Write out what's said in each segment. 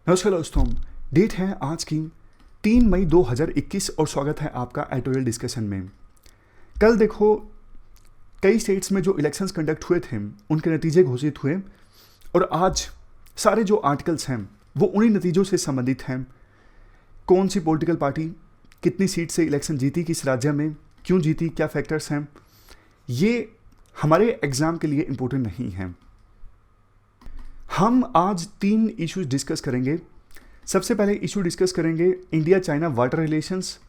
नमस्कार दोस्तों, डेट है आज की 3 मई 2021 और स्वागत है आपका एडिटोरियल डिस्कशन में। कल देखो कई स्टेट्स में जो इलेक्शंस कंडक्ट हुए थे उनके नतीजे घोषित हुए और आज सारे जो आर्टिकल्स हैं वो उन्हीं नतीजों से संबंधित हैं। कौन सी पॉलिटिकल पार्टी कितनी सीट से इलेक्शन जीती, किस राज्य में, क्यों जीती, क्या फैक्टर्स हैं, ये हमारे एग्ज़ाम के लिए इम्पोर्टेंट नहीं हैं। हम आज 3 इश्यूज डिस्कस करेंगे। सबसे पहले इशू डिस्कस करेंगे इंडिया चाइना वाटर रिलेशंस।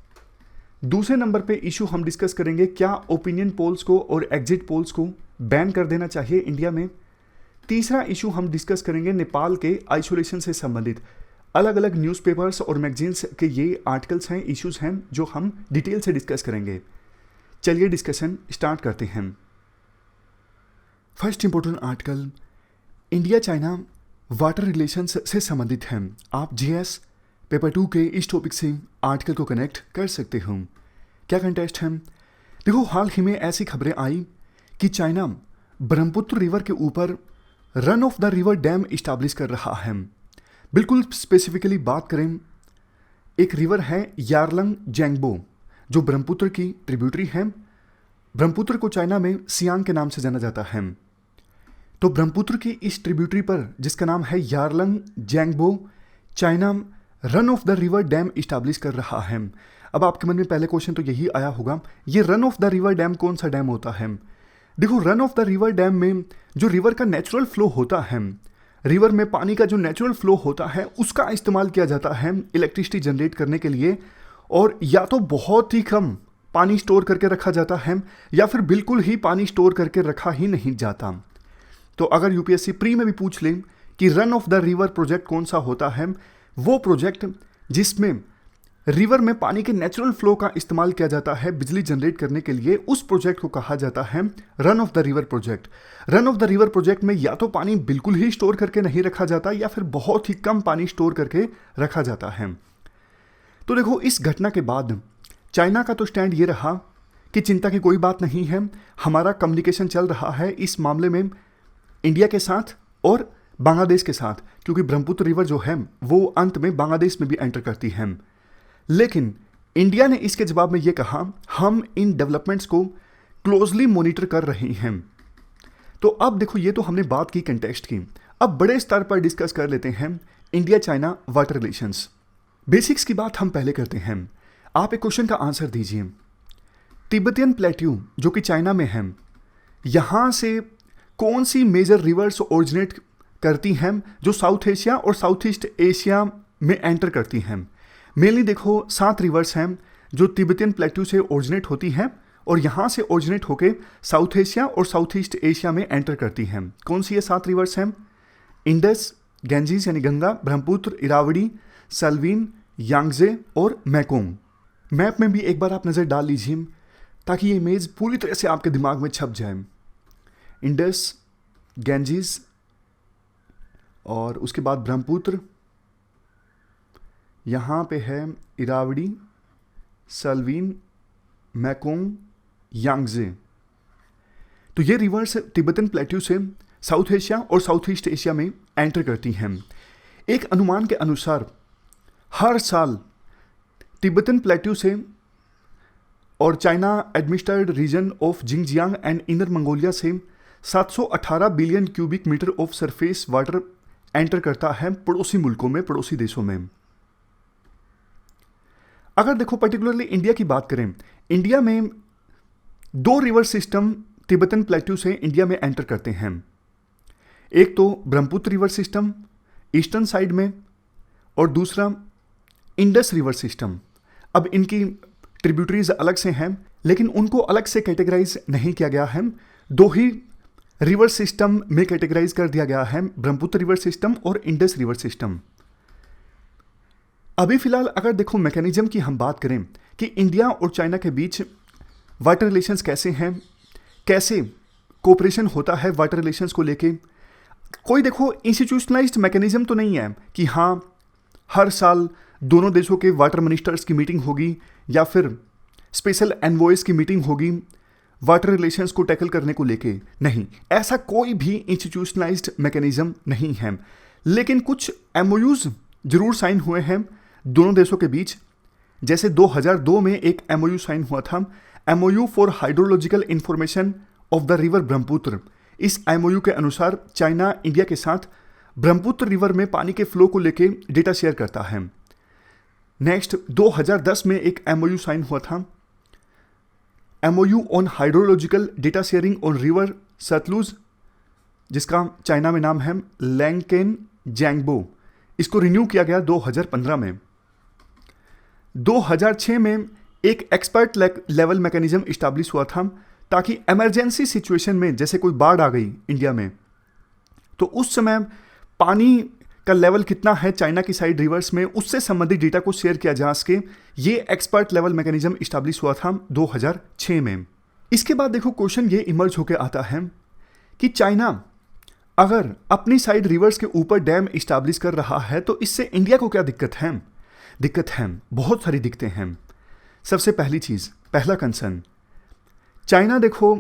दूसरे नंबर पे इशू हम डिस्कस करेंगे क्या ओपिनियन पोल्स को और एग्जिट पोल्स को बैन कर देना चाहिए इंडिया में। तीसरा इशू हम डिस्कस करेंगे नेपाल के आइसोलेशन से संबंधित अलग अलग न्यूज़पेपर्स और मैगजीन्स के ये आर्टिकल्स हैं, इश्यूज हैं जो हम डिटेल से डिस्कस करेंगे। चलिए डिस्कशन स्टार्ट करते हैं। First important article India China water relations से संबंधित है। आप जीएस पेपर 2 के इस टॉपिक से आर्टिकल को कनेक्ट कर सकते हो। क्या कंटेस्ट है? देखो, हाल ही में ऐसी खबरें आई कि चाइना ब्रह्मपुत्र रिवर के ऊपर run of the river dam establish कर रहा है। बिल्कुल स्पेसिफिकली बात करें, एक रिवर है यारलंग जैंगबो जो ब्रह्मपुत्र की ट्रिब्यूटरी है। ब्रह्मपुत्र को चाइना में सियांग के नाम से जाना जाता है। तो ब्रह्मपुत्र की इस ट्रिब्यूटरी पर जिसका नाम है Yarlung Zangbo, China run of the river dam establish कर रहा है। अब आपके मन में पहले क्वेश्चन तो यही आया होगा, ये run of the river dam कौन सा डैम होता है? देखो, run of the river dam में जो रिवर का नेचुरल फ्लो होता है, रिवर में पानी का जो नेचुरल फ्लो होता है उसका इस्तेमाल किया जाता है इलेक्ट्रिसिटी जनरेट करने के लिए। और या तो बहुत ही कम पानी स्टोर करके रखा जाता है या फिर बिल्कुल ही पानी स्टोर करके रखा ही नहीं जाता। तो अगर यूपीएससी प्री में भी पूछ ले कि run of the river project कौन सा होता है, वो प्रोजेक्ट जिसमें रिवर में पानी के नेचुरल फ्लो का इस्तेमाल किया जाता है बिजली जनरेट करने के लिए, उस प्रोजेक्ट को कहा जाता है run of the river project. Run of the river project में या तो पानी बिल्कुल ही स्टोर करके नहीं रखा जाता या फिर बहुत ही कम पानी स्टोर करके रखा जाता है। तो देखो, इस घटना के बाद चाइना का तो स्टैंड ये रहा कि चिंता की कोई बात नहीं है, हमारा कम्युनिकेशन चल रहा है इस मामले में इंडिया के साथ और बांग्लादेश के साथ, क्योंकि ब्रह्मपुत्र रिवर जो है वो अंत में बांग्लादेश में भी एंटर करती है। लेकिन इंडिया ने इसके जवाब में ये कहा, हम इन डेवलपमेंट्स को क्लोजली मॉनिटर कर रहे हैं। तो अब देखो, ये तो हमने बात की कंटेक्स्ट की, अब बड़े स्तर पर डिस्कस कर लेते हैं India China water relations. Basics की बात हम पहले करते हैं। आप एक क्वेश्चन का आंसर दीजिए। तिब्बतियन प्लेट्यू जो कि चाइना में है, यहां से कौन सी मेजर रिवर्स ओरिजिनेट करती हैं जो साउथ एशिया और साउथ ईस्ट एशिया में एंटर करती हैं? मेनली देखो 7 रिवर्स हैं जो तिब्बतियन प्लेट्यू से ओरिजिनेट होती हैं और यहाँ से ओरिजिनेट होके साउथ एशिया और साउथ ईस्ट एशिया में एंटर करती हैं। कौन सी ये 7 रिवर्स हैं? इंडस, गैंजीज यानी गंगा, ब्रह्मपुत्र, इरावदी, सल्वीन, यांगजे और मैकोंग। मैप में भी एक बार आप नज़र डाल लीजिए ताकि ये इमेज पूरी तरह से आपके दिमाग में छप जाए। इंडस, गैंजीज और उसके बाद ब्रह्मपुत्र, यहाँ पे है इरावदी, सल्वीन, मैकोंग, यांगजे। तो ये रिवर्स तिब्बतन प्लेट्यू से साउथ एशिया और साउथ ईस्ट एशिया में एंटर करती हैं। एक अनुमान के अनुसार हर साल तिब्बतन प्लेट्यू से और China administered region of Xinjiang and inner Mongolia से 718 billion cubic metre of surface water enter करता है पड़ोसी मुल्कों में, पड़ोसी देशों में। अगर देखो पर्टिकुलरली इंडिया की बात करें, इंडिया में 2 रिवर सिस्टम तिब्बतन प्लेट्यू से इंडिया में एंटर करते हैं। एक तो Brahmaputra river system eastern side में और दूसरा इंडस रिवर सिस्टम। अब इनकी ट्रिब्यूटरीज अलग से हैं लेकिन उनको अलग से कैटेगराइज नहीं किया गया है, 2 ही रिवर सिस्टम में कैटेगराइज कर दिया गया है, ब्रह्मपुत्र रिवर सिस्टम और इंडस रिवर सिस्टम। अभी फिलहाल अगर देखो मैकेनिज्म की हम बात करें कि इंडिया और चाइना के बीच वाटर रिलेशंस कैसे हैं, कैसे कोऑपरेशन होता है वाटर रिलेशंस को लेके, कोई देखो इंस्टीट्यूशनलाइज्ड मैकेनिज्म तो नहीं है कि हाँ हर साल दोनों देशों के वाटर मिनिस्टर्स की मीटिंग होगी या फिर स्पेशल एनवॉयज की मीटिंग होगी वाटर रिलेशंस को टैकल करने को लेके। नहीं, ऐसा कोई भी इंस्टीट्यूशनलाइज्ड मैकेनिज्म नहीं है। लेकिन कुछ एमओयूज जरूर साइन हुए हैं दोनों देशों के बीच। जैसे 2002 में एक MOU साइन हुआ था, MOU for hydrological information of the river Brahmaputra. इस MOU के अनुसार चाइना इंडिया के साथ ब्रह्मपुत्र रिवर में पानी के फ्लो को लेके डेटा शेयर करता है। नेक्स्ट 2010 में एक MOU साइन हुआ था, MOU on hydrological data sharing on river Sutlej, जिसका चाइना में नाम है लैंगकेन जैंगबो। इसको रिन्यू किया गया 2015 में। 2006 में एक एक्सपर्ट लेवल मैकेनिज्म इस्टेब्लिश हुआ था ताकि इमरजेंसी सिचुएशन में, जैसे कोई बाढ़ आ गई इंडिया में, तो उस समय पानी का लेवल कितना है चाइना की साइड रिवर्स में, उससे संबंधित डेटा को शेयर किया जा सके। ये एक्सपर्ट लेवल मैकेनिज्म इस्टेब्लिश हुआ था 2006 में। इसके बाद देखो क्वेश्चन ये इमर्ज होकर आता है कि चाइना अगर अपनी साइड रिवर्स के ऊपर डैम इस्टेब्लिश कर रहा है तो इससे इंडिया को क्या दिक्कत है? दिक्कत है, बहुत सारी दिक्कतें हैं। सबसे पहली चीज, पहला कंसर्न, चाइना देखो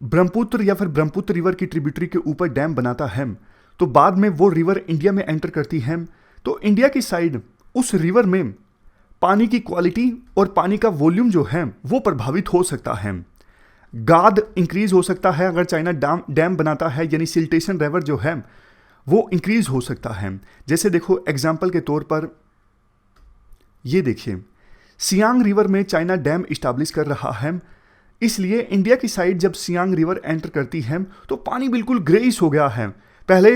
ब्रह्मपुत्र या फिर ब्रह्मपुत्र रिवर की ट्रिब्यूटरी के ऊपर डैम बनाता है, तो बाद में वो रिवर इंडिया में एंटर करती है, तो इंडिया की साइड उस रिवर में पानी की क्वालिटी और पानी का वॉल्यूम जो है वो प्रभावित हो सकता है। गाद इंक्रीज हो सकता है अगर चाइना डैम बनाता है, यानी सिल्टेशन लेवल जो है वो इंक्रीज हो सकता है। जैसे देखो एग्जाम्पल के तौर पर ये देखिए, सियांग रिवर में चाइना डैम इस्टेब्लिश कर रहा है, इसलिए इंडिया की साइड जब सियांग रिवर एंटर करती है तो पानी बिल्कुल ग्रेइश हो गया है। पहले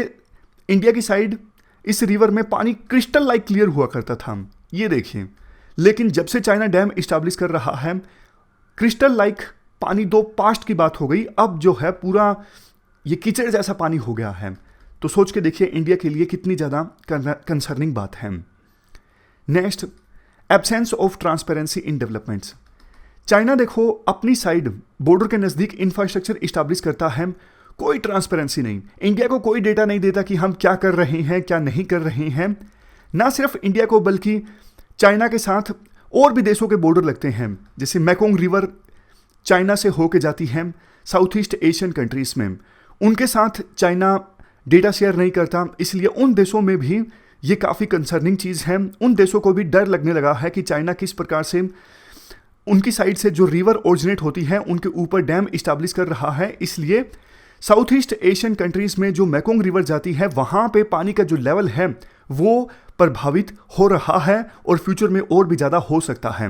इंडिया की साइड इस रिवर में पानी क्रिस्टल लाइक क्लियर हुआ करता था, ये देखिए, लेकिन जब से चाइना डैम इस्टेब्लिश कर रहा है क्रिस्टल लाइक पानी दो पास्ट की बात हो गई, अब जो है पूरा ये कीचड़ जैसा पानी हो गया है। तो सोच के देखिए इंडिया के लिए कितनी ज़्यादा कंसर्निंग बात है। Next, absence of transparency in developments. China देखो अपनी साइड बॉर्डर के नज़दीक इंफ्रास्ट्रक्चर इस्टेब्लिश करता है, कोई ट्रांसपेरेंसी नहीं, इंडिया को कोई डेटा नहीं देता कि हम क्या कर रहे हैं क्या नहीं कर रहे हैं। ना सिर्फ इंडिया को बल्कि चाइना के साथ और भी देशों के बॉर्डर लगते हैं, जैसे मैकोंग रिवर चाइना से होके जाती है साउथ ईस्ट एशियन कंट्रीज़ में, उनके साथ चाइना डेटा शेयर नहीं करता, इसलिए उन देशों में भी ये काफ़ी कंसर्निंग चीज़ है। उन देशों को भी डर लगने लगा है कि चाइना किस प्रकार से उनकी साइड से जो रिवर ओरिजिनेट होती है उनके ऊपर डैम इस्टेब्लिश कर रहा है, इसलिए साउथ ईस्ट एशियन कंट्रीज़ में जो मैकोंग रिवर जाती है वहाँ पे पानी का जो लेवल है वो प्रभावित हो रहा है और फ्यूचर में और भी ज़्यादा हो सकता है।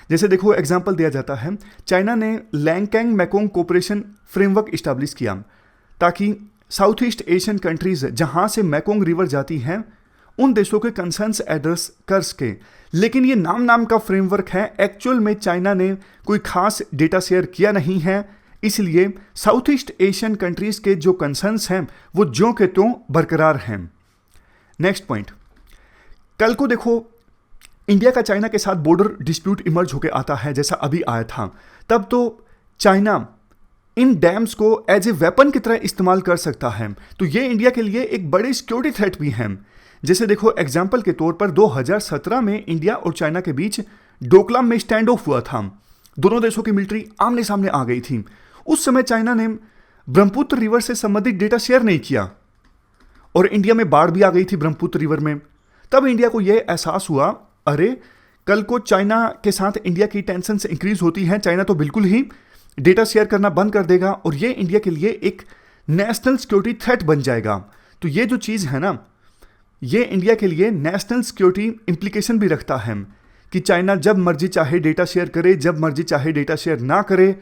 जैसे देखो एग्जाम्पल दिया जाता है, चाइना ने लैंगकैंग मैकोंग कोऑपरेशन फ्रेमवर्क इस्टेब्लिश किया ताकि साउथ ईस्ट एशियन कंट्रीज़ जहाँ से मैकोंग रिवर जाती हैं उन देशों के कंसर्न्स एड्रेस कर सके। लेकिन ये नाम का फ्रेमवर्क है, एक्चुअल में चाइना ने कोई खास डेटा शेयर किया नहीं है, इसलिए साउथ ईस्ट एशियन कंट्रीज़ के जो कंसर्न्स हैं वो ज्यों के त्यों बरकरार हैं। नेक्स्ट पॉइंट, कल को देखो इंडिया का चाइना के साथ बॉर्डर डिस्प्यूट इमर्ज होकर आता है, जैसा अभी आया था, तब तो चाइना इन डैम्स को एज ए वेपन की तरह इस्तेमाल कर सकता है, तो ये इंडिया के लिए एक बड़ी सिक्योरिटी थ्रेट भी है। जैसे देखो एग्जाम्पल के तौर पर 2017 में इंडिया और चाइना के बीच डोकलाम में स्टैंड ऑफ हुआ था, दोनों देशों की मिलिट्री आमने सामने आ गई थी। उस समय चाइना ने ब्रह्मपुत्र रिवर से संबंधित डेटा शेयर नहीं किया और इंडिया में बाढ़ भी आ गई थी ब्रह्मपुत्र रिवर में। तब इंडिया को यह एहसास हुआ, अरे कल को चाइना के साथ इंडिया की टेंशन से इंक्रीज होती है, चाइना तो बिल्कुल ही डेटा शेयर करना बंद कर देगा और ये इंडिया के लिए एक नेशनल सिक्योरिटी थ्रेट बन जाएगा। तो ये जो चीज़ है ना, ये इंडिया के लिए नेशनल सिक्योरिटी इम्प्लीकेशन भी रखता है कि चाइना जब मर्जी चाहे डेटा शेयर करे, जब मर्जी चाहे डेटा शेयर ना करे।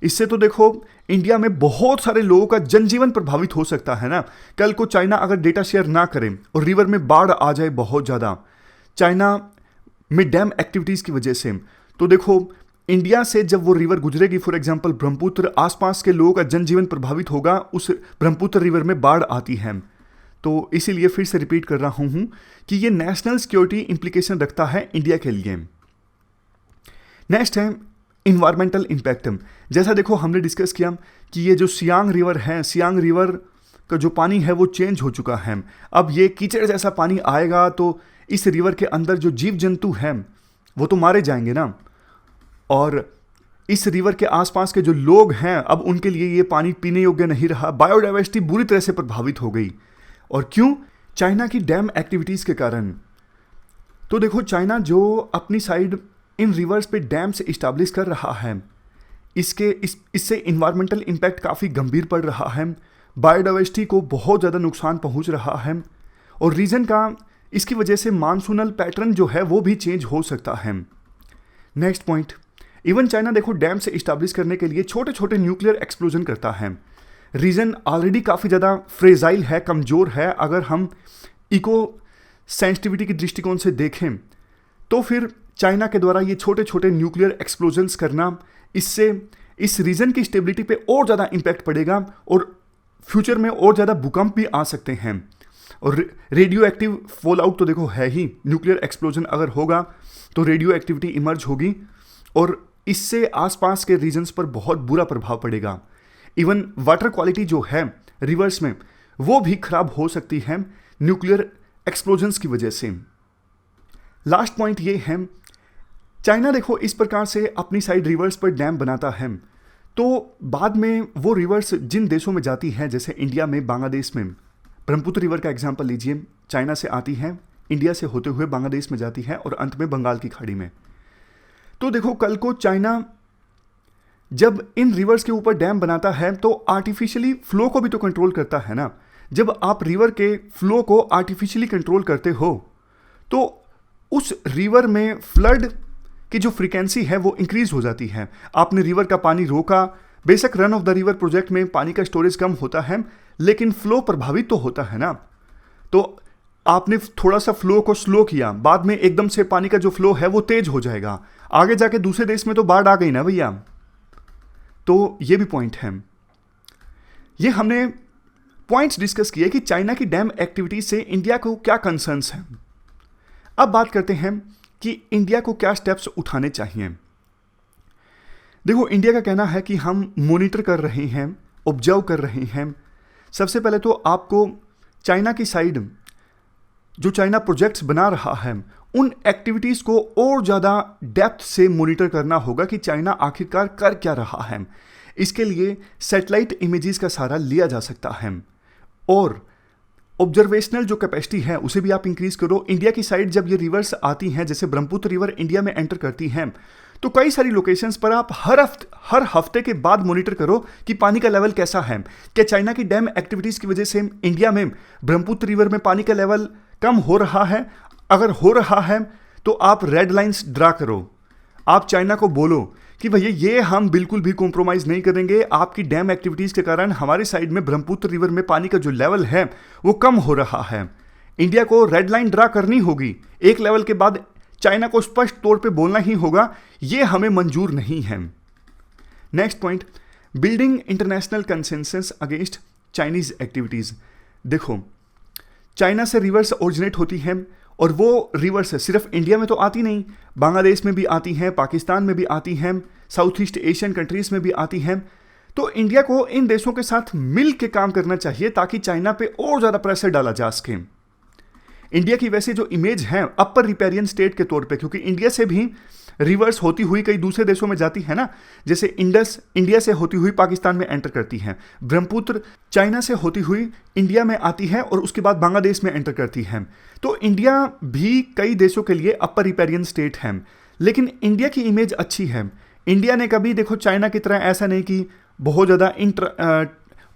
इससे तो देखो इंडिया में बहुत सारे लोगों का जनजीवन प्रभावित हो सकता है ना। कल को चाइना अगर डेटा शेयर ना करे और रिवर में बाढ़ आ जाए बहुत ज़्यादा चाइना में डैम एक्टिविटीज़ की वजह से, तो देखो इंडिया से जब वो रिवर गुजरेगी, फॉर एग्जांपल ब्रह्मपुत्र, आसपास के लोगों का जनजीवन प्रभावित होगा, उस ब्रह्मपुत्र रिवर में बाढ़ आती है। तो इसीलिए फिर से रिपीट कर रहा हूँ कि ये नेशनल सिक्योरिटी इम्प्लीकेशन रखता है इंडिया के लिए। नेक्स्ट है इन्वायरमेंटल इम्पैक्ट। जैसा देखो हमने डिस्कस किया कि ये जो सियांग रिवर है, सियांग रिवर का जो पानी है वो चेंज हो चुका है। अब ये कीचड़ जैसा पानी आएगा तो इस रिवर के अंदर जो जीव जंतु हैं वो तो मारे जाएंगे ना, और इस रिवर के आसपास के जो लोग हैं अब उनके लिए ये पानी पीने योग्य नहीं रहा। बायोडाइवर्सिटी बुरी तरह से प्रभावित हो गई। और क्यों? चाइना की डैम एक्टिविटीज़ के कारण, तो देखो चाइना जो अपनी साइड इन रिवर्स पे डैम्स इस्टेब्लिश कर रहा है, इससे इन्वायरमेंटल इम्पैक्ट काफ़ी गंभीर पड़ रहा है, बायोडाइवर्सिटी को बहुत ज़्यादा नुकसान पहुंच रहा है, और रीजन का इसकी वजह से मानसूनल पैटर्न जो है वो भी चेंज हो सकता है। नेक्स्ट पॉइंट, इवन चाइना देखो डैम से इस्टेब्लिश करने के लिए छोटे छोटे न्यूक्लियर एक्सप्लोजन करता है। रीजन ऑलरेडी काफ़ी ज़्यादा फ्रेजाइल है, कमज़ोर है। अगर हम इको सेंसिटिविटी की दृष्टिकोण से देखें तो फिर चाइना के द्वारा ये छोटे छोटे न्यूक्लियर एक्सप्लोजन्स करना, इससे इस रीजन की स्टेबिलिटी पे और ज़्यादा इम्पैक्ट पड़ेगा और फ्यूचर में और ज़्यादा भूकंप भी आ सकते हैं। और रेडियो एक्टिव फॉल आउट तो देखो है ही, न्यूक्लियर एक्सप्लोजन अगर होगा तो रेडियो एक्टिविटी इमर्ज होगी और इससे आसपास के रीजन्स पर बहुत बुरा प्रभाव पड़ेगा। इवन वाटर क्वालिटी जो है रिवर्स में वो भी खराब हो सकती है न्यूक्लियर एक्सप्लोजन्स की वजह से। लास्ट पॉइंट ये है, चाइना देखो इस प्रकार से अपनी साइड रिवर्स पर डैम बनाता है तो बाद में वो रिवर्स जिन देशों में जाती है, जैसे इंडिया में, बांग्लादेश में, ब्रह्मपुत्र रिवर का एग्जांपल लीजिए, चाइना से आती है, इंडिया से होते हुए बांग्लादेश में जाती है और अंत में बंगाल की खाड़ी में। तो देखो कल को चाइना जब इन रिवर्स के ऊपर डैम बनाता है तो आर्टिफिशियली फ्लो को भी तो कंट्रोल करता है ना। जब आप रिवर के फ्लो को आर्टिफिशियली कंट्रोल करते हो तो उस रिवर में फ्लड की जो फ्रीक्वेंसी है वो इंक्रीज हो जाती है। आपने रिवर का पानी रोका, बेशक run of the river project में पानी का स्टोरेज कम होता है लेकिन फ्लो प्रभावित तो होता है ना। तो आपने थोड़ा सा फ्लो को स्लो किया, बाद में एकदम से पानी का जो फ्लो है वो तेज हो जाएगा, आगे जाके दूसरे देश में तो बाढ़ आ गई ना भैया। तो ये भी पॉइंट है। ये हमने पॉइंट्स डिस्कस किए कि चाइना की डैम एक्टिविटी से इंडिया को क्या कंसर्न्स हैं। अब बात करते हैं कि इंडिया को क्या स्टेप्स उठाने चाहिए। देखो इंडिया का कहना है कि हम मॉनिटर कर रहे हैं, ऑब्जर्व कर रहे हैं। सबसे पहले तो आपको चाइना की साइड जो चाइना प्रोजेक्ट्स बना रहा है उन एक्टिविटीज़ को और ज़्यादा डेप्थ से मॉनिटर करना होगा कि चाइना आखिरकार कर क्या रहा है। इसके लिए सैटेलाइट इमेजेस का सहारा लिया जा सकता है और ऑब्जर्वेशनल जो कैपेसिटी है उसे भी आप इंक्रीज करो। इंडिया की साइड जब ये रिवर्स आती हैं, जैसे ब्रह्मपुत्र रिवर इंडिया में एंटर करती हैं, तो कई सारी लोकेशंस पर आप हर हफ्ते के बाद मॉनिटर करो कि पानी का लेवल कैसा है। क्या चाइना की डैम एक्टिविटीज़ की वजह से इंडिया में ब्रह्मपुत्र रिवर में पानी का लेवल कम हो रहा है? अगर हो रहा है तो आप रेड लाइंस ड्रा करो। आप चाइना को बोलो कि भैया ये हम बिल्कुल भी कॉम्प्रोमाइज़ नहीं करेंगे, आपकी डैम एक्टिविटीज़ के कारण हमारी साइड में ब्रह्मपुत्र रिवर में पानी का जो लेवल है वो कम हो रहा है। इंडिया को रेड लाइन ड्रा करनी होगी। एक लेवल के बाद चाइना को स्पष्ट तौर पे बोलना ही होगा ये हमें मंजूर नहीं है। Next point, building international consensus against Chinese activities. देखो चाइना से रिवर्स ओरिजिनेट होती है और वो रिवर्स सिर्फ इंडिया में तो आती नहीं, बांग्लादेश में भी आती हैं, पाकिस्तान में भी आती हैं, साउथ ईस्ट एशियन कंट्रीज़ में भी आती हैं। तो इंडिया को इन देशों के साथ मिल के काम करना चाहिए ताकि चाइना पे और ज़्यादा प्रेशर डाला जा सके। इंडिया की वैसे जो इमेज है अपर रिपेरियन स्टेट के तौर पे, क्योंकि इंडिया से भी रिवर्स होती हुई कई दूसरे देशों में जाती है ना, जैसे इंडस इंडिया से होती हुई पाकिस्तान में एंटर करती है, ब्रह्मपुत्र चाइना से होती हुई इंडिया में आती है और उसके बाद बांग्लादेश में एंटर करती है। तो इंडिया भी कई देशों के लिए अपर रिपेरियन स्टेट है, लेकिन इंडिया की इमेज अच्छी है। इंडिया ने कभी देखो चाइना की तरह ऐसा नहीं कि बहुत ज़्यादा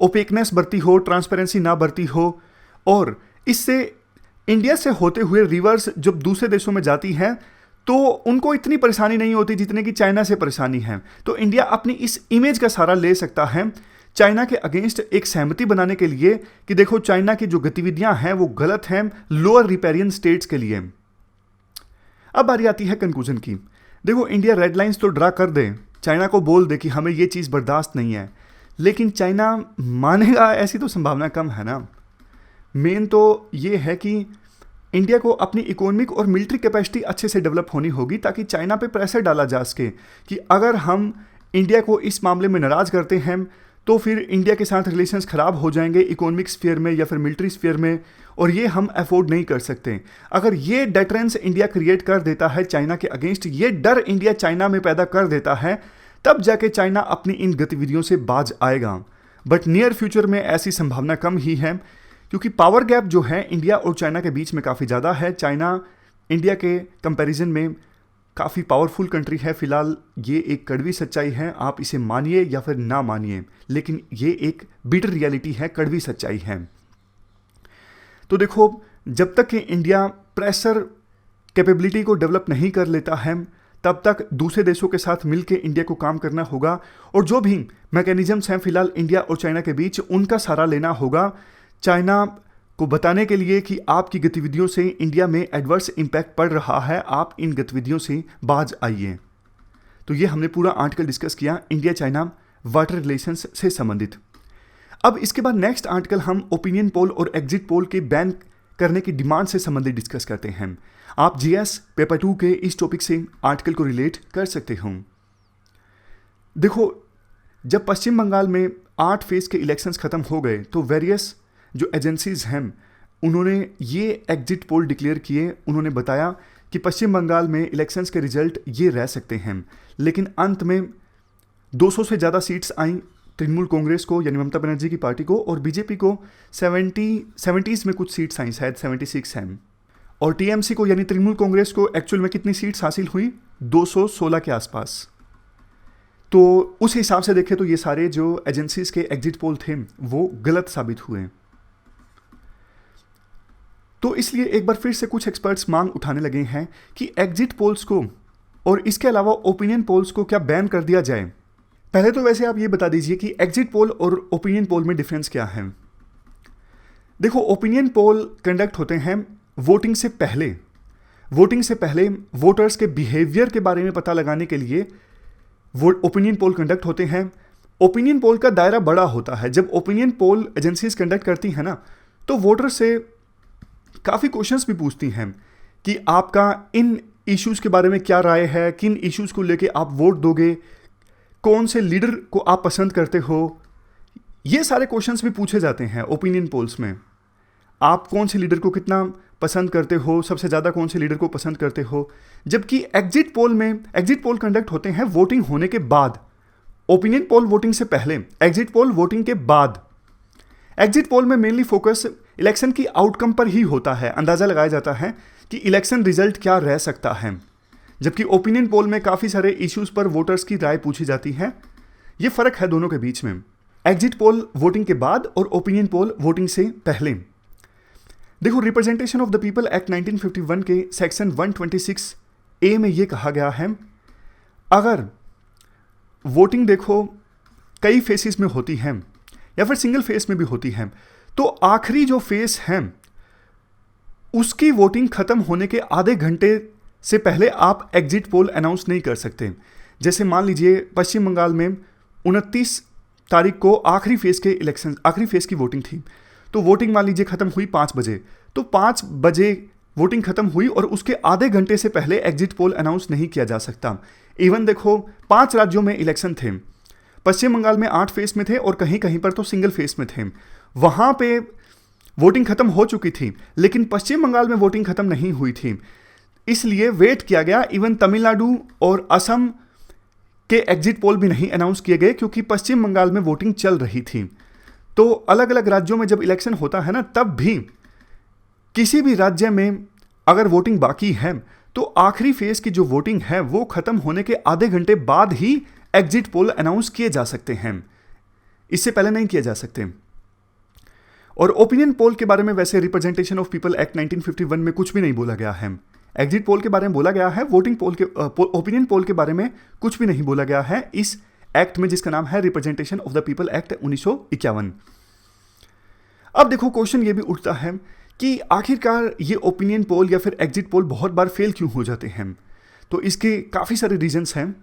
ओपेकनेस बरती हो, ट्रांसपेरेंसी ना बरती हो, और इससे इंडिया से होते हुए रिवर्स जब दूसरे देशों में जाती है तो उनको इतनी परेशानी नहीं होती जितने की चाइना से परेशानी है। तो इंडिया अपनी इस इमेज का सहारा ले सकता है चाइना के अगेंस्ट एक सहमति बनाने के लिए कि देखो चाइना की जो गतिविधियां हैं वो गलत हैं लोअर रिपेरियन स्टेट्स के लिए। अब बारी आती है कंक्लूजन की। देखो इंडिया रेड लाइंस तो ड्रा कर दे, चाइना को बोल दे कि हमें ये चीज़ बर्दाश्त नहीं है, लेकिन चाइना मानेगा ऐसी तो संभावना कम है ना। मेन तो ये है कि इंडिया को अपनी इकोनॉमिक और मिलिट्री कैपेसिटी अच्छे से डेवलप होनी होगी ताकि चाइना पे प्रेशर डाला जा सके कि अगर हम इंडिया को इस मामले में नाराज़ करते हैं तो फिर इंडिया के साथ रिलेशंस ख़राब हो जाएंगे इकोनॉमिक स्फीयर में या फिर मिलिट्री स्फीयर में, और ये हम अफोर्ड नहीं कर सकते। अगर ये डेटरेंस इंडिया क्रिएट कर देता है चाइना के अगेंस्ट, ये डर इंडिया चाइना में पैदा कर देता है, तब जाके चाइना अपनी इन गतिविधियों से बाज आएगा। बट नियर फ्यूचर में ऐसी संभावना कम ही है, क्योंकि पावर गैप जो है इंडिया और चाइना के बीच में काफ़ी ज़्यादा है। चाइना इंडिया के कंपैरिजन में काफ़ी पावरफुल कंट्री है। फिलहाल ये एक कड़वी सच्चाई है, आप इसे मानिए या फिर ना मानिए, लेकिन ये एक बिटर रियलिटी है, कड़वी सच्चाई है। तो देखो, जब तक कि इंडिया प्रेशर कैपेबिलिटी को डेवलप नहीं कर लेता है, तब तक दूसरे देशों के साथ मिलकर इंडिया को काम करना होगा, और जो भी मैकेनिज्म्स हैं फिलहाल इंडिया और चाइना के बीच, उनका सहारा लेना होगा चाइना को बताने के लिए कि आपकी गतिविधियों से इंडिया में एडवर्स इम्पैक्ट पड़ रहा है, आप इन गतिविधियों से बाज आइए। तो ये हमने पूरा आर्टिकल डिस्कस किया इंडिया चाइना वाटर रिलेशंस से संबंधित। अब इसके बाद नेक्स्ट आर्टिकल हम ओपिनियन पोल और एग्जिट पोल के बैन करने की डिमांड से संबंधित डिस्कस करते हैं। आप जीएस पेपर 2 के इस टॉपिक से आर्टिकल को रिलेट कर सकते हो। देखो, जब पश्चिम बंगाल में 8 फेज के इलेक्शंस खत्म हो गए तो वेरियस जो एजेंसीज हैं उन्होंने ये एग्जिट पोल डिक्लेयर किए। उन्होंने बताया कि पश्चिम बंगाल में इलेक्शंस के रिजल्ट ये रह सकते हैं, लेकिन अंत में 200 से ज़्यादा सीट्स आई तृणमूल कांग्रेस को यानी ममता बनर्जी की पार्टी को, और बीजेपी को 70s में कुछ सीट्स आई, शायद 76 हैं, और टीएमसी को यानी तृणमूल कांग्रेस को एक्चुअल में कितनी सीट्स हासिल हुई, 216 के आसपास। तो उस हिसाब से देखें तो ये सारे जो एजेंसीज के एग्जिट पोल थे वो गलत साबित हुए। तो इसलिए एक बार फिर से कुछ एक्सपर्ट्स मांग उठाने लगे हैं कि एग्जिट पोल्स को और इसके अलावा ओपिनियन पोल्स को क्या बैन कर दिया जाए। पहले तो वैसे आप ये बता दीजिए कि एग्जिट पोल और ओपिनियन पोल में डिफरेंस क्या है। देखो, ओपिनियन पोल कंडक्ट होते हैं वोटिंग से पहले। वोटिंग से पहले वोटर्स के बिहेवियर के बारे में पता लगाने के लिए ओपिनियन पोल कंडक्ट होते हैं। ओपिनियन पोल का दायरा बड़ा होता है। जब ओपिनियन पोल एजेंसीज कंडक्ट करती हैं ना, तो वोटर से काफ़ी क्वेश्चंस भी पूछती हैं कि आपका इन इश्यूज़ के बारे में क्या राय है, किन इश्यूज़ को लेके आप वोट दोगे, कौन से लीडर को आप पसंद करते हो। ये सारे क्वेश्चंस भी पूछे जाते हैं ओपिनियन पोल्स में। आप कौन से लीडर को कितना पसंद करते हो, सबसे ज़्यादा कौन से लीडर को पसंद करते हो। जबकि एग्जिट पोल कंडक्ट होते हैं वोटिंग होने के बाद। ओपिनियन पोल वोटिंग से पहले, एग्जिट पोल वोटिंग के बाद। एग्जिट पोल में मेनली फोकस इलेक्शन की आउटकम पर ही होता है, अंदाज़ा लगाया जाता है कि इलेक्शन रिजल्ट क्या रह सकता है। जबकि ओपिनियन पोल में काफ़ी सारे इश्यूज़ पर वोटर्स की राय पूछी जाती है। ये फ़र्क है दोनों के बीच में, एग्जिट पोल वोटिंग के बाद और ओपिनियन पोल वोटिंग से पहले। देखो, representation of the people act 1951 के सेक्शन 126A में ये कहा गया है, अगर वोटिंग देखो कई फेसेस में होती है या फिर सिंगल फेस में भी होती है, तो आखिरी जो फेस है उसकी वोटिंग खत्म होने के आधे घंटे से पहले आप एग्जिट पोल अनाउंस नहीं कर सकते। जैसे मान लीजिए पश्चिम बंगाल में 29 तारीख को आखिरी फेस की वोटिंग थी, तो वोटिंग मान लीजिए खत्म हुई 5 बजे, तो 5 बजे वोटिंग खत्म हुई और उसके आधे घंटे से पहले एग्जिट पोल अनाउंस नहीं किया जा सकता। इवन देखो, 5 राज्यों में इलेक्शन थे, पश्चिम बंगाल में 8 फेस में थे और कहीं कहीं पर तो सिंगल फेस में थे। वहां पे वोटिंग खत्म हो चुकी थी, लेकिन पश्चिम बंगाल में वोटिंग खत्म नहीं हुई थी, इसलिए वेट किया गया। इवन तमिलनाडु और असम के एग्जिट पोल भी नहीं अनाउंस किए गए क्योंकि पश्चिम बंगाल में वोटिंग चल रही थी। तो अलग अलग राज्यों में जब इलेक्शन होता है ना, तब भी किसी भी राज्य में अगर वोटिंग बाकी है तो आखिरी फेज की जो वोटिंग है वो खत्म होने के आधे घंटे बाद ही एग्जिट पोल अनाउंस किए जा सकते हैं, इससे पहले नहीं किए जा सकते। और ओपिनियन पोल के बारे में वैसे रिप्रेजेंटेशन ऑफ पीपल एक्ट 1951 में कुछ भी नहीं बोला गया है। एग्जिट पोल के बारे में बोला गया है, ओपिनियन पोल के बारे में कुछ भी नहीं बोला गया है इस एक्ट में, जिसका नाम है representation of the people act 1951। अब देखो, क्वेश्चन ये भी उठता है कि आखिरकार ये ओपिनियन पोल या फिर एग्जिट पोल बहुत बार फेल क्यों हो जाते हैं। तो इसके काफ़ी सारे रीजंस हैं।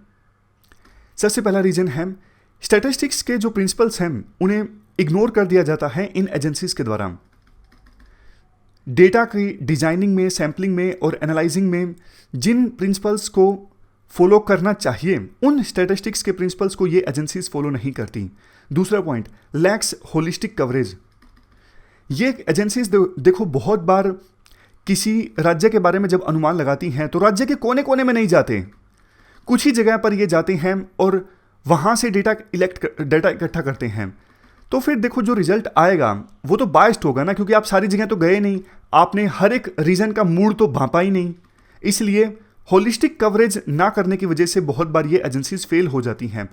सबसे पहला रीजन है स्टैटिस्टिक्स के जो प्रिंसिपल्स हैं उन्हें इग्नोर कर दिया जाता है इन एजेंसीज के द्वारा। डेटा की डिजाइनिंग में, सैम्पलिंग में और एनालाइजिंग में जिन प्रिंसिपल्स को फॉलो करना चाहिए, उन स्टैटिस्टिक्स के प्रिंसिपल्स को ये एजेंसीज फॉलो नहीं करती। दूसरा पॉइंट, लैक्स होलिस्टिक कवरेज। ये एजेंसीज देखो बहुत बार किसी राज्य के बारे में जब अनुमान लगाती हैं तो राज्य के कोने कोने में नहीं जाते, कुछ ही जगह पर ये जाते हैं और वहाँ से डेटा इकट्ठा करते हैं। तो फिर देखो जो रिजल्ट आएगा वो तो बायस्ड होगा ना, क्योंकि आप सारी जगह तो गए नहीं, आपने हर एक रीजन का मूड तो भांपा ही नहीं। इसलिए होलिस्टिक कवरेज ना करने की वजह से बहुत बार ये एजेंसीज फेल हो जाती हैं।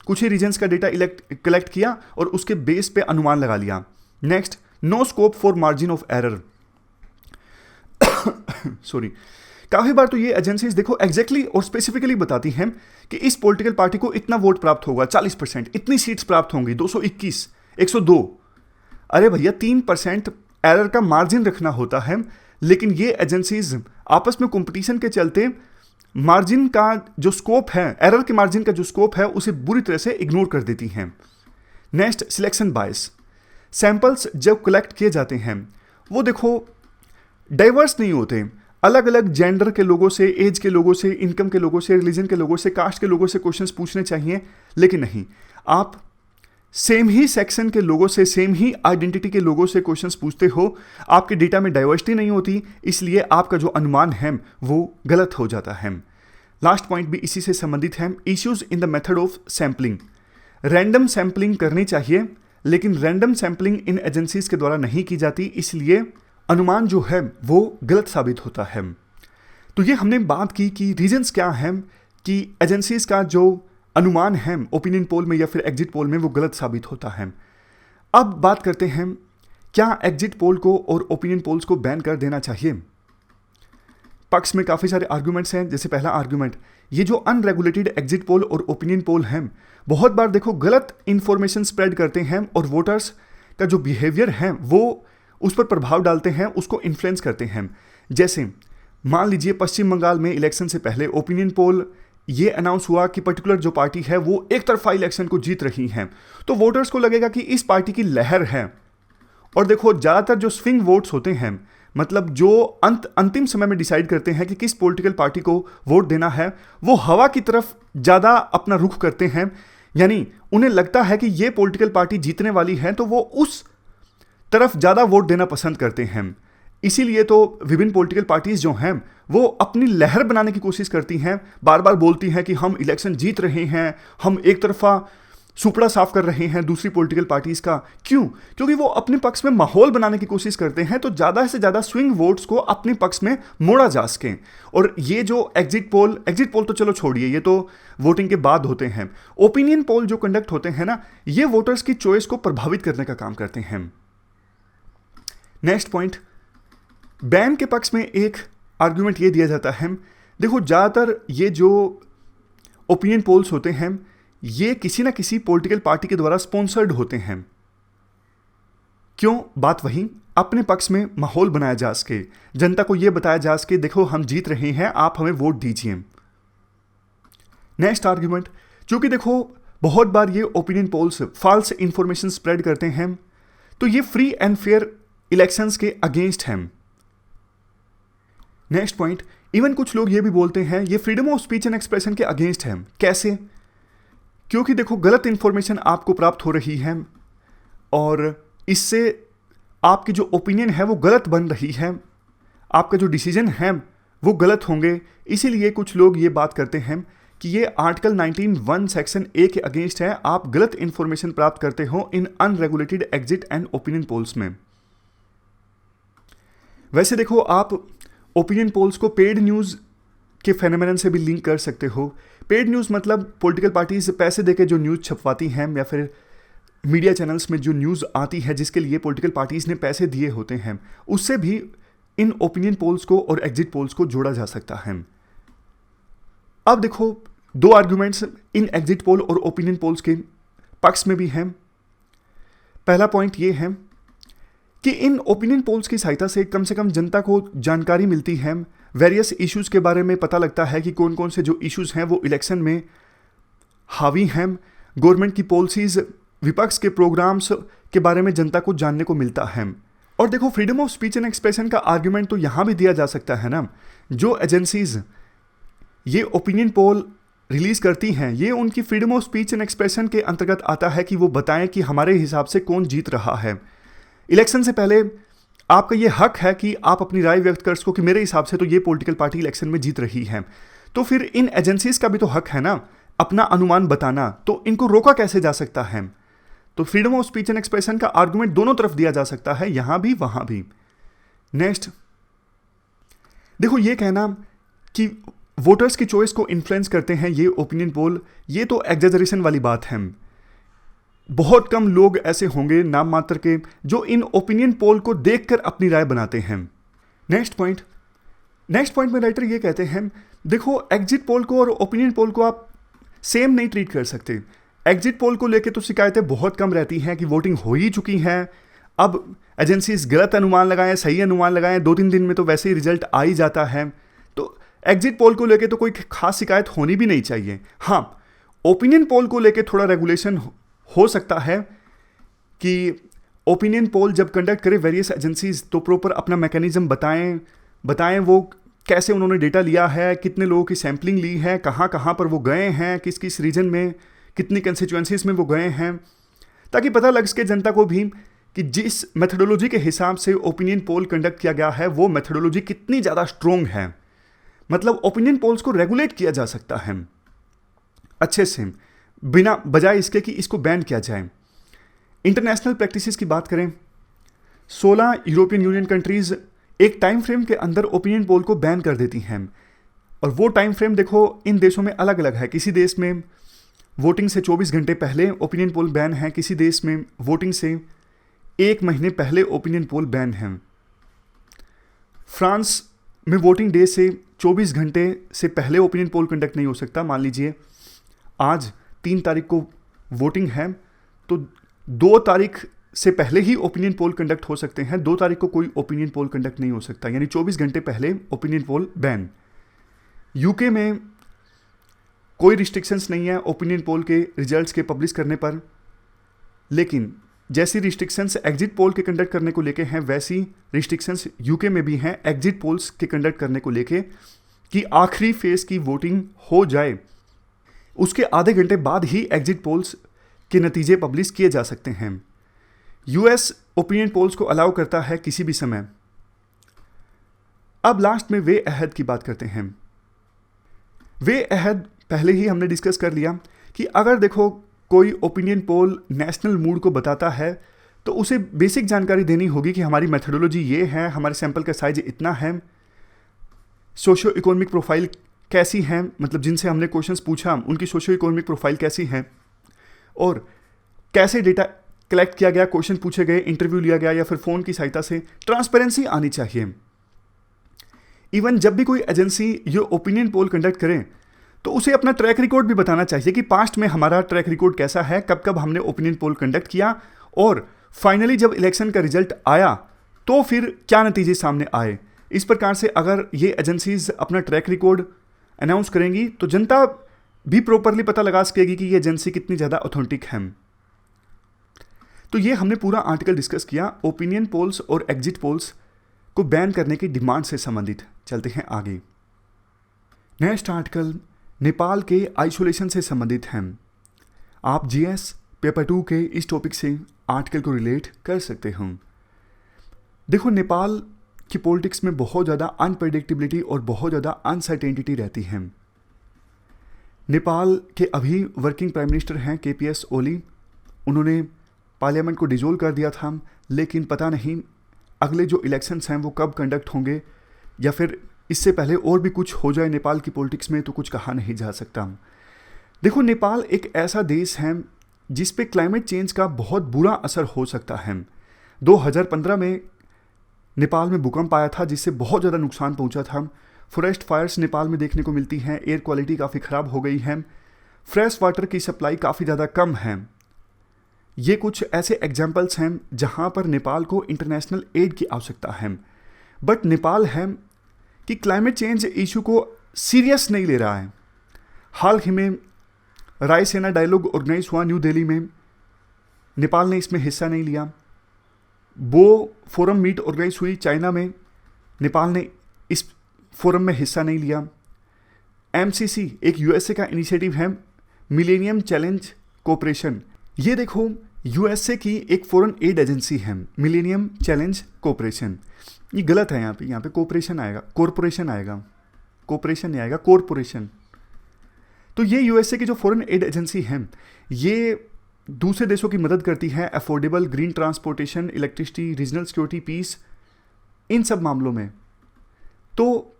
कुछ ही रीजन्स का डेटा कलेक्ट किया और उसके बेस पे अनुमान लगा लिया। Next, no scope for margin of error. Sorry, काफी बार तो ये एजेंसीज देखो एग्जैक्टली और स्पेसिफिकली बताती हैं कि इस पॉलिटिकल पार्टी को इतना वोट प्राप्त होगा, 40%, इतनी सीट्स प्राप्त होंगी, 221, 102। अरे भैया 3% एरर का मार्जिन रखना होता है, लेकिन ये एजेंसीज आपस में कंपटीशन के चलते मार्जिन का जो स्कोप है, एरर के मार्जिन का जो स्कोप है, उसे बुरी तरह से इग्नोर कर देती हैं। नेक्स्ट, सिलेक्शन बायस। सैंपल्स जब कलेक्ट किए जाते हैं वो देखो डाइवर्स नहीं होते, अलग अलग जेंडर के लोगों से, एज के लोगों से, इनकम के लोगों से, रिलीजन के लोगों से, कास्ट के लोगों से क्वेश्चंस पूछने चाहिए, लेकिन नहीं, आप सेम ही सेक्शन के लोगों से, सेम ही आइडेंटिटी के लोगों से क्वेश्चंस पूछते हो, आपके डेटा में डाइवर्सिटी नहीं होती, इसलिए आपका जो अनुमान है वो गलत हो जाता है। लास्ट पॉइंट भी इसी से संबंधित है, issues in the method of sampling. Random sampling करनी चाहिए, लेकिन रैंडम सैम्पलिंग इन एजेंसीज के द्वारा नहीं की जाती, इसलिए अनुमान जो है वो गलत साबित होता है। तो ये हमने बात की कि रीजंस क्या हैं कि एजेंसीज का जो अनुमान है ओपिनियन पोल में या फिर एग्जिट पोल में वो गलत साबित होता है। अब बात करते हैं, क्या एग्जिट पोल को और ओपिनियन पोल्स को बैन कर देना चाहिए। पक्ष में काफ़ी सारे आर्ग्यूमेंट्स हैं। जैसे पहला आर्ग्यूमेंट, ये जो अनरेगुलेटेड एग्जिट पोल और ओपिनियन पोल हैं बहुत बार देखो गलत इंफॉर्मेशन स्प्रेड करते हैं और वोटर्स का जो बिहेवियर है वो उस पर प्रभाव डालते हैं, उसको इन्फ्लुएंस करते हैं। जैसे मान लीजिए पश्चिम बंगाल में इलेक्शन से पहले ओपिनियन पोल ये अनाउंस हुआ कि पर्टिकुलर जो पार्टी है वो एक तरफा इलेक्शन को जीत रही है, तो वोटर्स को लगेगा कि इस पार्टी की लहर है। और देखो ज़्यादातर जो स्विंग वोट्स होते हैं, मतलब जो अंतिम समय में डिसाइड करते हैं कि किस पॉलिटिकल पार्टी को वोट देना है, वो हवा की तरफ ज़्यादा अपना रुख करते हैं। यानी उन्हें लगता है कि ये पॉलिटिकल पार्टी जीतने वाली है, तो वो उस तरफ ज़्यादा वोट देना पसंद करते हैं। इसीलिए तो विभिन्न पॉलिटिकल पार्टीज जो हैं वो अपनी लहर बनाने की कोशिश करती हैं, बार बार बोलती हैं कि हम इलेक्शन जीत रहे हैं, हम एक तरफा सुपड़ा साफ कर रहे हैं दूसरी पॉलिटिकल पार्टीज का। क्यों? क्योंकि वो अपने पक्ष में माहौल बनाने की कोशिश करते हैं, तो ज़्यादा से ज़्यादा स्विंग वोट्स को अपने पक्ष में मोड़ा जा सके। और ये जो एग्जिट पोल तो चलो छोड़िए, ये तो वोटिंग के बाद होते हैं। ओपिनियन पोल जो कंडक्ट होते हैं ना, ये वोटर्स की चॉइस को प्रभावित करने का काम करते हैं। नेक्स्ट पॉइंट, बैन के पक्ष में एक आर्ग्यूमेंट ये दिया जाता है, देखो ज़्यादातर ये जो ओपिनियन पोल्स होते हैं ये किसी ना किसी पॉलिटिकल पार्टी के द्वारा स्पॉन्सर्ड होते हैं। क्यों? बात वही, अपने पक्ष में माहौल बनाया जा सके, जनता को यह बताया जा सके देखो हम जीत रहे हैं, आप हमें वोट दीजिए। नेक्स्ट आर्ग्यूमेंट, क्योंकि देखो बहुत बार ये opinion polls false information spread करते हैं, तो ये फ्री एंड फेयर इलेक्शंस के अगेंस्ट हैं। नेक्स्ट पॉइंट, इवन कुछ लोग ये भी बोलते हैं ये freedom of speech and expression के अगेंस्ट है। कैसे? क्योंकि देखो गलत इंफॉर्मेशन आपको प्राप्त हो रही है और इससे आपकी जो ओपिनियन है वो गलत बन रही है, आपका जो डिसीजन है वो गलत होंगे। इसीलिए कुछ लोग ये बात करते हैं कि ये आर्टिकल 19(1) सेक्शन ए के अगेंस्ट है, आप गलत इंफॉर्मेशन प्राप्त करते हो इन unregulated exit and opinion polls में। वैसे देखो आप ओपिनियन पोल्स को पेड न्यूज़ के फेनोमेनन से भी लिंक कर सकते हो। पेड न्यूज़ मतलब पॉलिटिकल पार्टीज पैसे देके जो न्यूज़ छपवाती हैं या फिर मीडिया चैनल्स में जो न्यूज़ आती है जिसके लिए पॉलिटिकल पार्टीज ने पैसे दिए होते हैं, उससे भी इन ओपिनियन पोल्स को और एग्जिट पोल्स को जोड़ा जा सकता है। अब देखो दो आर्ग्यूमेंट्स इन एग्जिट पोल और ओपिनियन पोल्स के पक्ष में भी हैं। पहला पॉइंट ये है कि इन ओपिनियन पोल्स की सहायता से कम जनता को जानकारी मिलती है, वेरियस इश्यूज़ के बारे में पता लगता है कि कौन कौन से जो इश्यूज़ हैं वो इलेक्शन में हावी हैं। गवर्नमेंट की पॉलिसीज़, विपक्ष के प्रोग्राम्स के बारे में जनता को जानने को मिलता है। और देखो freedom of speech and expression का आर्ग्यूमेंट तो यहाँ भी दिया जा सकता है ना, जो एजेंसीज ये ओपिनियन पोल रिलीज़ करती हैं ये उनकी freedom of speech and expression के अंतर्गत आता है कि वो बताएं कि हमारे हिसाब से कौन जीत रहा है। इलेक्शन से पहले आपका ये हक है कि आप अपनी राय व्यक्त कर सको कि मेरे हिसाब से तो ये पॉलिटिकल पार्टी इलेक्शन में जीत रही है। तो फिर इन एजेंसीज का भी तो हक है ना अपना अनुमान बताना, तो इनको रोका कैसे जा सकता है? तो freedom of speech and expression का आर्गुमेंट दोनों तरफ दिया जा सकता है, यहां भी वहां भी। नेक्स्ट देखो, ये कहना कि वोटर्स की चॉइस को इन्फ्लुएंस करते हैं ये ओपिनियन पोल, ये तो एग्जैजरेशन वाली बात है। बहुत कम लोग ऐसे होंगे नाम मात्र के जो इन ओपिनियन पोल को देखकर अपनी राय बनाते हैं। नेक्स्ट पॉइंट में राइटर ये कहते हैं, देखो एग्जिट पोल को और ओपिनियन पोल को आप सेम नहीं ट्रीट कर सकते। एग्जिट पोल को लेकर तो शिकायतें बहुत कम रहती हैं कि वोटिंग हो ही चुकी है, अब एजेंसीज गलत अनुमान लगाएं सही अनुमान लगाएं, 2-3 दिन में तो वैसे ही रिजल्ट आ ही जाता है। तो एग्जिट पोल को लेकर तो कोई खास शिकायत होनी भी नहीं चाहिए। हाँ, ओपिनियन पोल को लेकर थोड़ा रेगुलेशन हो सकता है कि ओपिनियन पोल जब कंडक्ट करे वेरियस एजेंसीज तो प्रॉपर अपना मैकेनिज्म बताएं वो कैसे उन्होंने डेटा लिया है, कितने लोगों की सैम्पलिंग ली है, कहाँ कहाँ पर वो गए हैं, किस किस रीजन में, कितनी कंस्टिट्यूएंसीज में वो गए हैं, ताकि पता लग सके जनता को भी कि जिस मेथडोलॉजी के हिसाब से ओपिनियन पोल कंडक्ट किया गया है वो मेथडोलॉजी कितनी ज़्यादा स्ट्रोंग है। मतलब ओपिनियन पोल्स को रेगुलेट किया जा सकता है अच्छे से, बिना बजाय इसके कि इसको बैन किया जाए। इंटरनेशनल प्रैक्टिसेस की बात करें, 16 यूरोपियन यूनियन कंट्रीज एक टाइम फ्रेम के अंदर ओपिनियन पोल को बैन कर देती हैं, और वो टाइम फ्रेम देखो इन देशों में अलग अलग है। किसी देश में वोटिंग से 24 घंटे पहले ओपिनियन पोल बैन है, किसी देश में वोटिंग से 1 महीने पहले ओपिनियन पोल बैन है। फ्रांस में वोटिंग डे से 24 घंटे से पहले ओपिनियन पोल कंडक्ट नहीं हो सकता। मान लीजिए आज 3 तारीख को वोटिंग है तो 2 तारीख से पहले ही ओपिनियन पोल कंडक्ट हो सकते हैं, 2 तारीख को कोई ओपिनियन पोल कंडक्ट नहीं हो सकता, यानी 24 घंटे पहले ओपिनियन पोल बैन। यूके में कोई रिस्ट्रिक्शंस नहीं है ओपिनियन पोल के रिजल्ट्स के पब्लिश करने पर, लेकिन जैसी रिस्ट्रिक्शंस एग्जिट पोल के कंडक्ट करने को लेके हैं वैसी रिस्ट्रिक्शंस यूके में भी हैं एग्जिट पोल्स के कंडक्ट करने को लेके, कि आखिरी फेज की वोटिंग हो जाए उसके आधे घंटे बाद ही एग्जिट पोल्स के नतीजे पब्लिश किए जा सकते हैं। यूएस ओपिनियन पोल्स को अलाउ करता है किसी भी समय। अब लास्ट में वे अहेड की बात करते हैं। वे अहेड पहले ही हमने डिस्कस कर लिया कि अगर देखो कोई ओपिनियन पोल नेशनल मूड को बताता है तो उसे बेसिक जानकारी देनी होगी कि हमारी मेथडोलॉजी ये है, हमारे सैंपल का साइज इतना है, सोशियो इकोनॉमिक प्रोफाइल कैसी है, मतलब जिनसे हमने क्वेश्चंस पूछा उनकी सोशियो इकोनॉमिक प्रोफाइल कैसी है, और कैसे डेटा कलेक्ट किया गया, क्वेश्चन पूछे गए, इंटरव्यू लिया गया या फिर फ़ोन की सहायता से। ट्रांसपेरेंसी आनी चाहिए। इवन जब भी कोई एजेंसी ये ओपिनियन पोल कंडक्ट करे तो उसे अपना ट्रैक रिकॉर्ड भी बताना चाहिए कि पास्ट में हमारा ट्रैक रिकॉर्ड कैसा है, कब कब हमने ओपिनियन पोल कंडक्ट किया, और फाइनली जब इलेक्शन का रिजल्ट आया तो फिर क्या नतीजे सामने आए। इस प्रकार से अगर ये एजेंसीज अपना ट्रैक रिकॉर्ड अनाउंस करेंगी तो जनता भी प्रॉपरली पता लगा सकेगी कि ये एजेंसी कितनी ज़्यादा ऑथेंटिक है। तो ये हमने पूरा आर्टिकल डिस्कस किया ओपिनियन पोल्स और एग्जिट पोल्स को बैन करने की डिमांड से संबंधित। चलते हैं आगे। नेक्स्ट आर्टिकल नेपाल के आइसोलेशन से संबंधित है। आप जीएस पेपर 2 के इस टॉपिक से आर्टिकल को रिलेट कर सकते हो। देखो, नेपाल की पॉलिटिक्स में बहुत ज़्यादा अनप्रेडिक्टेबिलिटी और बहुत ज़्यादा अनसर्टेनिटी रहती है। नेपाल के अभी वर्किंग प्राइम मिनिस्टर हैं केपीएस ओली। उन्होंने पार्लियामेंट को डिसॉल्व कर दिया था, लेकिन पता नहीं अगले जो इलेक्शंस हैं वो कब कंडक्ट होंगे, या फिर इससे पहले और भी कुछ हो जाए नेपाल की पॉलिटिक्स में, तो कुछ कहा नहीं जा सकता। देखो, नेपाल एक ऐसा देश है जिस पे क्लाइमेट चेंज का बहुत बुरा असर हो सकता है। 2015 में नेपाल में भूकंप आया था जिससे बहुत ज़्यादा नुकसान पहुंचा था। फॉरेस्ट फायर्स नेपाल में देखने को मिलती हैं, एयर क्वालिटी काफ़ी ख़राब हो गई है, फ्रेश वाटर की सप्लाई काफ़ी ज़्यादा कम है। ये कुछ ऐसे एग्जाम्पल्स हैं जहाँ पर नेपाल को इंटरनेशनल एड की आवश्यकता है, बट नेपाल है कि क्लाइमेट चेंज इशू को सीरियस नहीं ले रहा है। हाल ही में रायसेना डायलॉग ऑर्गेनाइज हुआ न्यू दिल्ली में, नेपाल ने इसमें हिस्सा नहीं लिया। वो फोरम मीट ऑर्गेनाइज हुई चाइना में, नेपाल ने इस फोरम में हिस्सा नहीं लिया। एमसीसी एक यूएसए का इनिशिएटिव है, मिलेनियम चैलेंज कोऑपरेशन। ये देखो, यूएसए की एक फॉरेन एड एजेंसी है मिलेनियम चैलेंज कोऑपरेशन। ये गलत है, यहाँ पे कोऑपरेशन आएगा, कॉरपोरेशन आएगा, कोऑपरेशन नहीं आएगा, कॉरपोरेशन। तो ये यूएसए की जो फॉरेन एड एजेंसी है, ये दूसरे देशों की मदद करती है affordable green transportation, electricity, regional security, peace, इन सब मामलों में। तो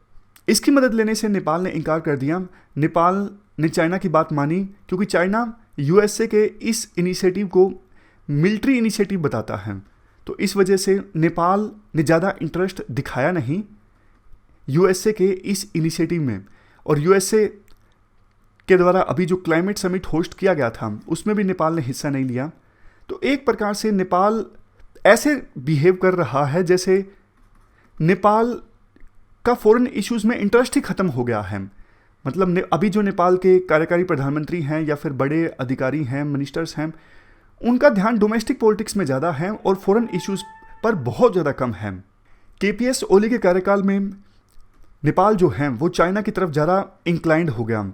इसकी मदद लेने से नेपाल ने इनकार कर दिया। नेपाल ने चाइना की बात मानी क्योंकि चाइना यूएसए के इस इनिशिएटिव को मिलिट्री इनिशिएटिव बताता है। तो इस वजह से नेपाल ने ज़्यादा इंटरेस्ट दिखाया नहीं यूएसए के इस इनिशिएटिव में। और यूएसए के द्वारा अभी जो क्लाइमेट समिट होस्ट किया गया था उसमें भी नेपाल ने हिस्सा नहीं लिया। तो एक प्रकार से नेपाल ऐसे बिहेव कर रहा है जैसे नेपाल का फॉरेन इश्यूज़ में इंटरेस्ट ही ख़त्म हो गया है। मतलब अभी जो नेपाल के कार्यकारी प्रधानमंत्री हैं या फिर बड़े अधिकारी हैं, मिनिस्टर्स हैं, उनका ध्यान डोमेस्टिक पॉलिटिक्स में ज़्यादा है और फॉरेन इश्यूज़ पर बहुत ज़्यादा कम है। केपीएस ओली के कार्यकाल में नेपाल जो है वो चाइना की तरफ ज़्यादा इंक्लाइंड हो गया।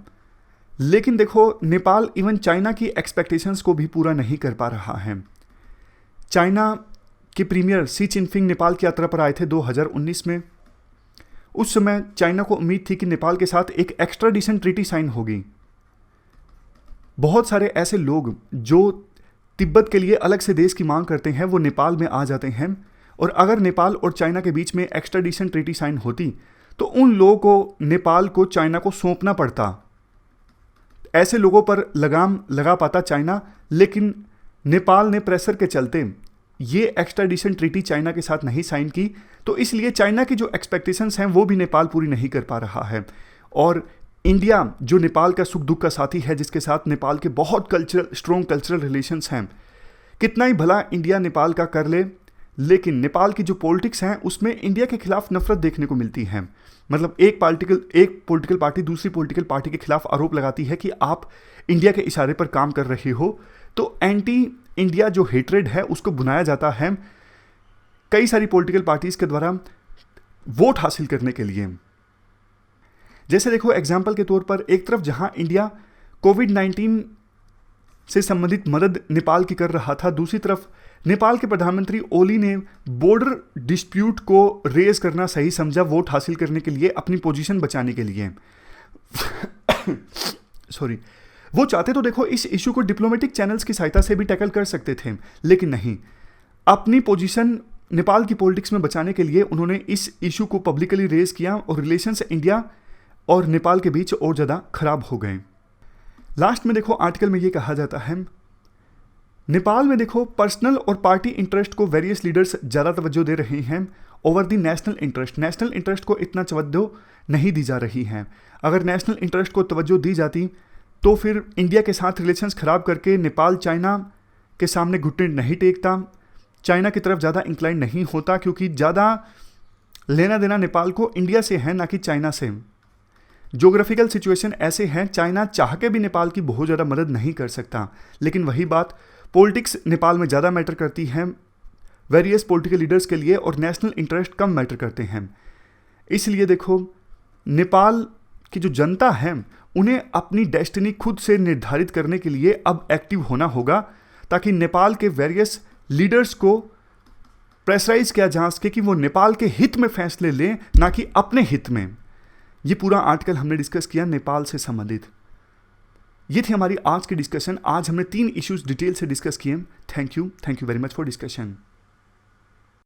लेकिन देखो, नेपाल इवन चाइना की एक्सपेक्टेशंस को भी पूरा नहीं कर पा रहा है। चाइना के प्रीमियर शी चिनफिंग नेपाल की यात्रा पर आए थे 2019 में। उस समय चाइना को उम्मीद थी कि नेपाल के साथ एक एक्स्ट्राडिशन ट्रीटी साइन होगी। बहुत सारे ऐसे लोग जो तिब्बत के लिए अलग से देश की मांग करते हैं वो नेपाल में आ जाते हैं, और अगर नेपाल और चाइना के बीच में एक्स्ट्राडिशन ट्रीटी साइन होती तो उन लोगों को नेपाल को चाइना को सौंपना पड़ता। ऐसे लोगों पर लगाम लगा पाता चाइना, लेकिन नेपाल ने प्रेशर के चलते ये एक्स्ट्राडिशन ट्रीटी चाइना के साथ नहीं साइन की। तो इसलिए चाइना की जो एक्सपेक्टेशंस हैं वो भी नेपाल पूरी नहीं कर पा रहा है। और इंडिया जो नेपाल का सुख दुख का साथी है, जिसके साथ नेपाल के बहुत स्ट्रॉन्ग कल्चरल रिलेशंस हैं, कितना ही भला इंडिया नेपाल का कर ले, लेकिन नेपाल की जो पॉलिटिक्स हैं उसमें इंडिया के खिलाफ नफरत देखने को मिलती है। मतलब एक पॉलिटिकल पार्टी दूसरी पॉलिटिकल पार्टी के खिलाफ आरोप लगाती है कि आप इंडिया के इशारे पर काम कर रहे हो, तो एंटी इंडिया जो हेट्रेड है उसको बुनाया जाता है कई सारी पॉलिटिकल पार्टीज के द्वारा वोट हासिल करने के लिए। जैसे देखो, एग्जाम्पल के तौर पर एक तरफ जहां इंडिया कोविड-19 से संबंधित मदद नेपाल की कर रहा था, दूसरी तरफ नेपाल के प्रधानमंत्री ओली ने बॉर्डर डिस्प्यूट को रेज करना सही समझा वोट हासिल करने के लिए, अपनी पोजीशन बचाने के लिए। सॉरी, वो चाहते तो देखो इस इशू को डिप्लोमेटिक चैनल्स की सहायता से भी टैकल कर सकते थे, लेकिन नहीं, अपनी पोजीशन नेपाल की पॉलिटिक्स में बचाने के लिए उन्होंने इस इशू को पब्लिकली रेज किया और रिलेशंस इंडिया और नेपाल के बीच और ज़्यादा खराब हो गए। लास्ट में देखो, आर्टिकल में ये कहा जाता है, नेपाल में देखो पर्सनल और पार्टी इंटरेस्ट को वेरियस लीडर्स ज़्यादा तवज्जो दे रहे हैं over the national interest. National interest को इतना तवज्जो नहीं दी जा रही है। अगर नेशनल इंटरेस्ट को तवज्जो दी जाती तो फिर इंडिया के साथ रिलेशंस ख़राब करके नेपाल चाइना के सामने घुटने नहीं टेकता, चाइना की तरफ ज़्यादा इंक्लाइन नहीं होता, क्योंकि ज़्यादा लेना देना नेपाल को इंडिया से है ना कि चाइना से। ज्योग्राफिकल सिचुएशन ऐसे हैं, चाइना चाह के भी नेपाल की बहुत ज़्यादा मदद नहीं कर सकता। लेकिन वही बात, पॉलिटिक्स नेपाल में ज़्यादा मैटर करती है वेरियस पॉलिटिकल लीडर्स के लिए, और नेशनल इंटरेस्ट कम मैटर करते हैं। इसलिए देखो, नेपाल की जो जनता है उन्हें अपनी डेस्टिनी खुद से निर्धारित करने के लिए अब एक्टिव होना होगा, ताकि नेपाल के वेरियस लीडर्स को प्रेशराइज किया जा सके कि वो नेपाल के हित में फैसले लें, ना कि अपने हित में। ये पूरा आर्टिकल हमने डिस्कस किया नेपाल से संबंधित। ये थी हमारी आज की डिस्कशन। आज हमने 3 इश्यूज डिटेल से डिस्कस किए। Thank you very much for discussion.